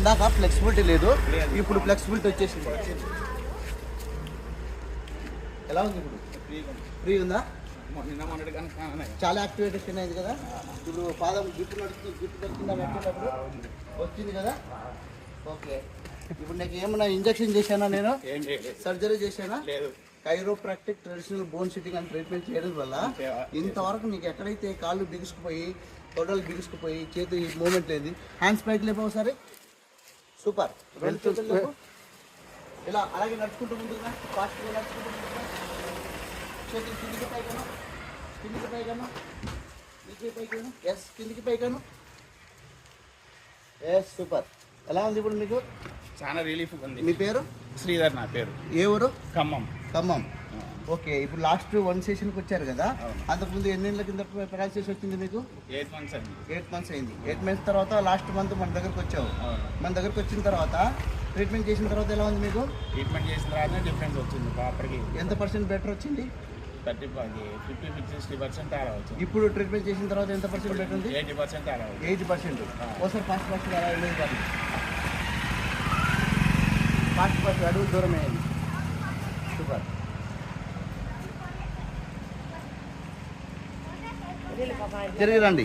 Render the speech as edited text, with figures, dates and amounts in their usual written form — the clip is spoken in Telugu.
ఇందాక ఫ్లెక్సిబిలిటీ లేదు, ఇప్పుడు ఫ్లెక్సిబిలిటీ వచ్చేసింది. ఎలా ఉంది ఇప్పుడు? ఫ్రీ ఉందా? చాలా యాక్టివేటేషన్ అయింది కదా. ఇప్పుడు పాదం గిట్టు నడుస్తుంది, గిట్టు దొరికిందా నడిచేటప్పుడు వచ్చింది కదా. ఓకే, ఇప్పుడు నీకు ఏమన్నా ఇంజక్షన్ చేశానా? నేను సర్జరీ చేశానా? కైరోప్రాక్టిక్ ట్రెడిషనల్ బోన్ సిట్టింగ్ అని ట్రీట్మెంట్ చేయడం వల్ల ఇంతవరకు నీకు ఎక్కడైతే కాళ్ళు బిగుసుకుపోయి, తొడలు బిగుసుకుపోయి, చేతి మూమెంట్ లేదు. హ్యాండ్స్ పైకి లేపు ఒకసారి. సూపర్. రెండు చేతులు లేపు. ఇలా అలాగే నడుచుకుంటూ ముందుగా ఫాస్ట్గా నడుచుకుంటూ ముందుగా చేతులు కిందికి పైగాను, కిందికి పైగాను, కిందికి పైగాను. ఎస్, కిందికి పైగాను. Yes, super. ఎలా ఉంది ఇప్పుడు మీకు? చాలా రిలీఫ్ ఉంది. మీ పేరు? శ్రీధర్ నా పేరు. ఏ ఊరు? ఖమ్మం. ఖమ్మం. ఓకే, ఇప్పుడు లాస్ట్ 1 సెషన్కి వచ్చారు కదా. అంతకుముందు ఎన్ని నెలల కింద పెరాలసిస్ వచ్చింది మీకు? 8 months అండి. 8 months అయింది. 8 months తర్వాత లాస్ట్ మంత్ మన దగ్గరకు వచ్చావు. మన దగ్గరకు వచ్చిన తర్వాత ట్రీట్మెంట్ చేసిన తర్వాత ఎలా ఉంది మీకు? ట్రీట్మెంట్ చేసిన తర్వాత డిఫరెన్స్ వచ్చింది. అప్పటికి ఎంత % బెటర్ వచ్చింది? 50-60% తేడా వచ్చింది. ఇప్పుడు ట్రీట్మెంట్ చేసిన తర్వాత ఎంత % బెటర్ ఉంది? 80% తేడా. 80%. ఒకసారి ఫాస్ట్ అలా వెళ్ళేది కాదు. ఫాస్ట్ అడుగు దూరం అయ్యేది. సూపర్. తిరిగి రండి.